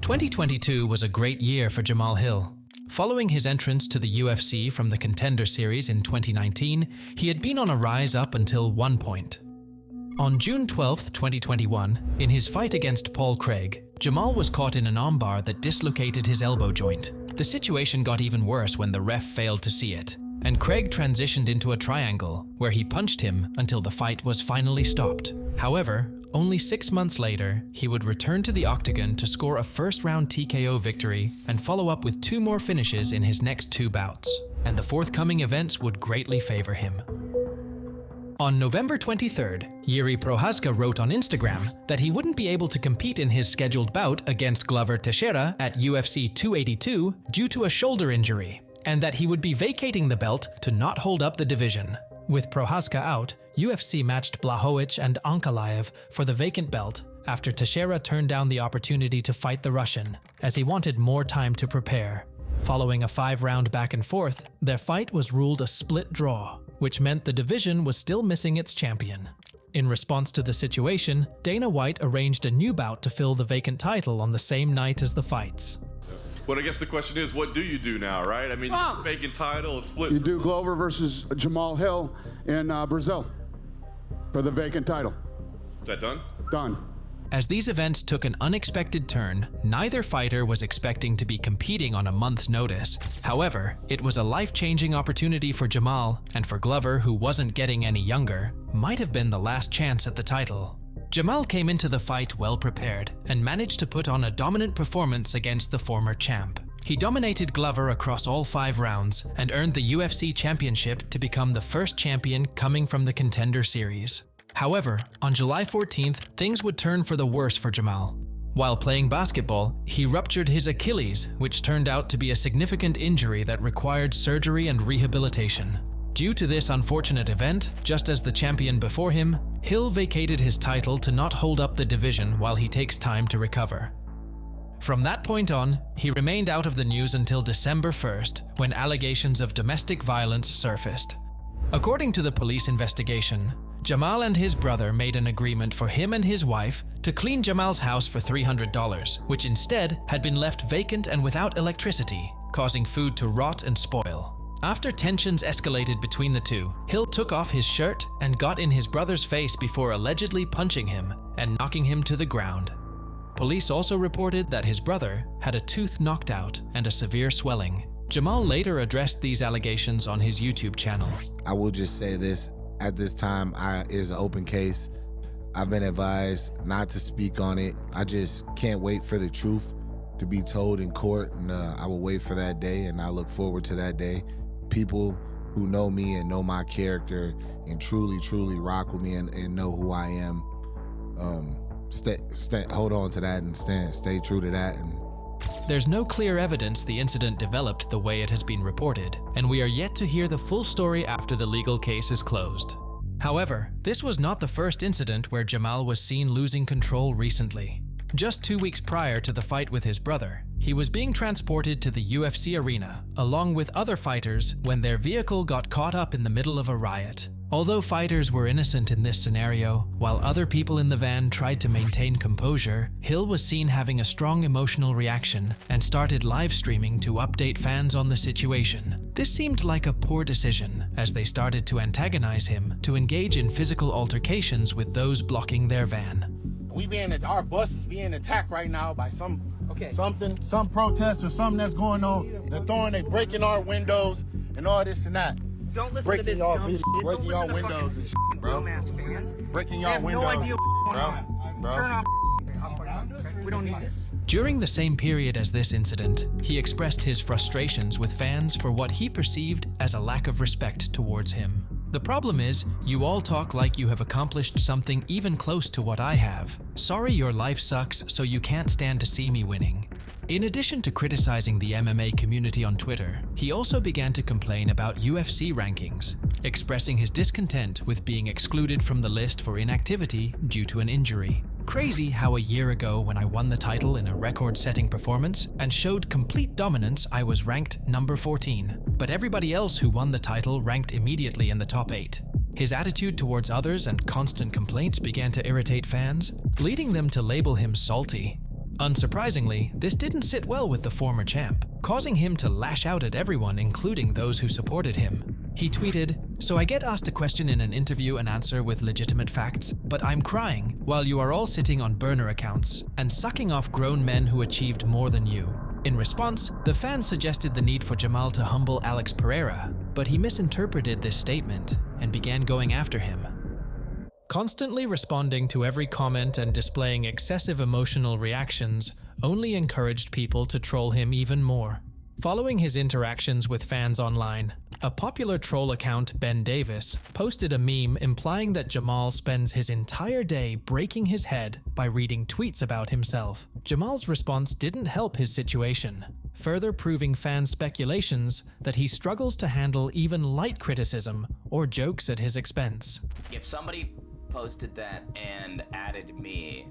2022 was a great year for Jamahal Hill. Following his entrance to the UFC from the Contender Series in 2019, he had been on a rise up until one point. On June 12, 2021, in his fight against Paul Craig, Jamahal was caught in an armbar that dislocated his elbow joint. The situation got even worse when the ref failed to see it, and Craig transitioned into a triangle, where he punched him until the fight was finally stopped. However, only 6 months later, he would return to the octagon to score a first-round TKO victory and follow up with 2 more finishes in his next 2 bouts, and the forthcoming events would greatly favor him. On November 23rd, Jiří Procházka wrote on Instagram that he wouldn't be able to compete in his scheduled bout against Glover Teixeira at UFC 282 due to a shoulder injury, and that he would be vacating the belt to not hold up the division. With Procházka out, UFC matched Blachowicz and Ankalaev for the vacant belt after Teixeira turned down the opportunity to fight the Russian, as he wanted more time to prepare. Following a 5-round back and forth, their fight was ruled a split draw, which meant the division was still missing its champion. In response to the situation, Dana White arranged a new bout to fill the vacant title on the same night as the fights. But I guess the question is, what do you do now, right? I mean, vacant title, split. You do Glover versus Jamahal Hill in Brazil for the vacant title. Is that done? Done. As these events took an unexpected turn, neither fighter was expecting to be competing on a month's notice. However, it was a life-changing opportunity for Jamahal, and for Glover, who wasn't getting any younger, might have been the last chance at the title. Jamahal came into the fight well prepared and managed to put on a dominant performance against the former champ. He dominated Glover across all 5 rounds and earned the UFC championship to become the first champion coming from the Contender Series. However, on July 14th, things would turn for the worse for Jamahal. While playing basketball, he ruptured his Achilles, which turned out to be a significant injury that required surgery and rehabilitation. Due to this unfortunate event, just as the champion before him, Hill vacated his title to not hold up the division while he takes time to recover. From that point on, he remained out of the news until December 1st, when allegations of domestic violence surfaced. According to the police investigation, Jamahal and his brother made an agreement for him and his wife to clean Jamal's house for $300, which instead had been left vacant and without electricity, causing food to rot and spoil. After tensions escalated between the two, Hill took off his shirt and got in his brother's face before allegedly punching him and knocking him to the ground. Police also reported that his brother had a tooth knocked out and a severe swelling. Jamahal later addressed these allegations on his YouTube channel. I will just say this, at this time, it is an open case. I've been advised not to speak on it. I just can't wait for the truth to be told in court, and I will wait for that day, and I look forward to that day. People who know me and know my character and truly rock with me and know who I am, hold on to that and stay true to that. And there's no clear evidence the incident developed the way it has been reported, and we are yet to hear the full story after the legal case is closed. However, this was not the first incident where Jamahal was seen losing control recently. Just 2 weeks prior to the fight with his brother, he was being transported to the UFC arena, along with other fighters, when their vehicle got caught up in the middle of a riot. Although fighters were innocent in this scenario, while other people in the van tried to maintain composure, Hill was seen having a strong emotional reaction and started live streaming to update fans on the situation. This seemed like a poor decision, as they started to antagonize him to engage in physical altercations with those blocking their van. Our bus is being attacked right now by some protest or something that's going on. They breaking our windows and all this and that. Don't listen to this dumb shit. Breaking y'all windows and shit, bro. Dumbass fans. Breaking y'all windows. They have no idea what's going on. Bro. Turn off. We don't need this. During the same period as this incident, he expressed his frustrations with fans for what he perceived as a lack of respect towards him. The problem is, you all talk like you have accomplished something even close to what I have. Sorry your life sucks, so you can't stand to see me winning. In addition to criticizing the MMA community on Twitter, he also began to complain about UFC rankings, expressing his discontent with being excluded from the list for inactivity due to an injury. Crazy how a year ago, when I won the title in a record-setting performance and showed complete dominance, I was ranked number 14, but everybody else who won the title ranked immediately in the top 8. His attitude towards others and constant complaints began to irritate fans, leading them to label him salty. Unsurprisingly, this didn't sit well with the former champ, causing him to lash out at everyone, including those who supported him. He tweeted, "So I get asked a question in an interview and answer with legitimate facts, but I'm crying while you are all sitting on burner accounts and sucking off grown men who achieved more than you." In response, the fans suggested the need for Jamahal to humble Alex Pereira, but he misinterpreted this statement and began going after him. Constantly responding to every comment and displaying excessive emotional reactions only encouraged people to troll him even more. Following his interactions with fans online, a popular troll account, Ben Davis, posted a meme implying that Jamahal spends his entire day breaking his head by reading tweets about himself. Jamal's response didn't help his situation, further proving fans' speculations that he struggles to handle even light criticism or jokes at his expense. If somebody posted that and added me,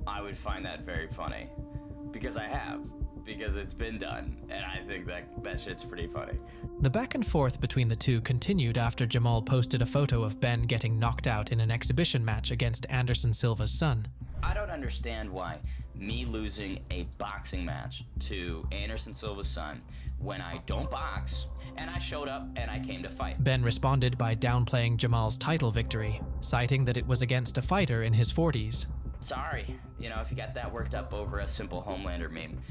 I would find that very funny. Because I have. Because it's been done, and I think that shit's pretty funny. The back and forth between the two continued after Jamahal posted a photo of Ben getting knocked out in an exhibition match against Anderson Silva's son. I don't understand why me losing a boxing match to Anderson Silva's son when I don't box, and I showed up and I came to fight. Ben responded by downplaying Jamal's title victory, citing that it was against a fighter in his 40s. Sorry, if you got that worked up over a simple Homelander meme,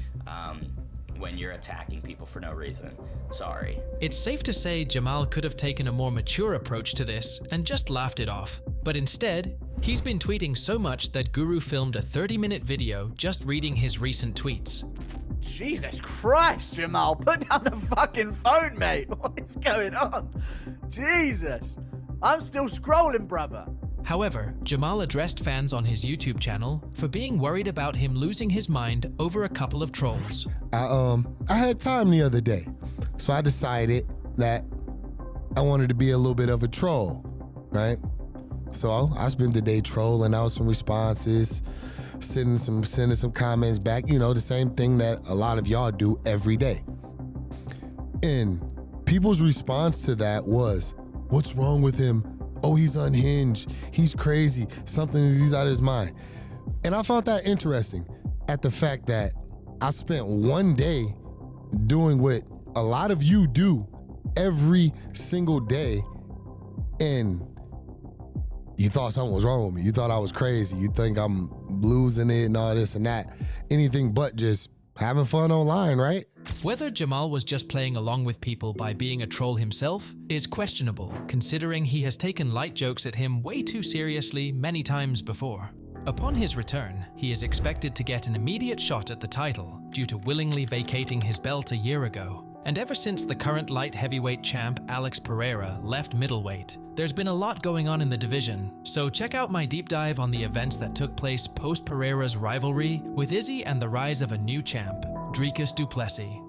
when you're attacking people for no reason. Sorry. It's safe to say Jamahal could have taken a more mature approach to this and just laughed it off. But instead, he's been tweeting so much that Guru filmed a 30-minute video just reading his recent tweets. Jesus Christ, Jamahal, put down the fucking phone, mate. What is going on? Jesus. I'm still scrolling, brother. However, Jamahal addressed fans on his YouTube channel for being worried about him losing his mind over a couple of trolls. I had time the other day, so I decided that I wanted to be a little bit of a troll, right? So I spent the day trolling out some responses, sending some comments back, the same thing that a lot of y'all do every day. And people's response to that was, "What's wrong with him? Oh, he's unhinged. He's crazy. He's out of his mind." And I found that interesting at the fact that I spent one day doing what a lot of you do every single day, and you thought something was wrong with me. You thought I was crazy. You think I'm losing it and all this and that. Anything but just having fun online, right? Whether Jamahal was just playing along with people by being a troll himself is questionable, considering he has taken light jokes at him way too seriously many times before. Upon his return, he is expected to get an immediate shot at the title due to willingly vacating his belt a year ago. And ever since the current light heavyweight champ Alex Pereira left middleweight, there's been a lot going on in the division, so check out my deep dive on the events that took place post Pereira's rivalry with Izzy and the rise of a new champ, Dricus du Plessis.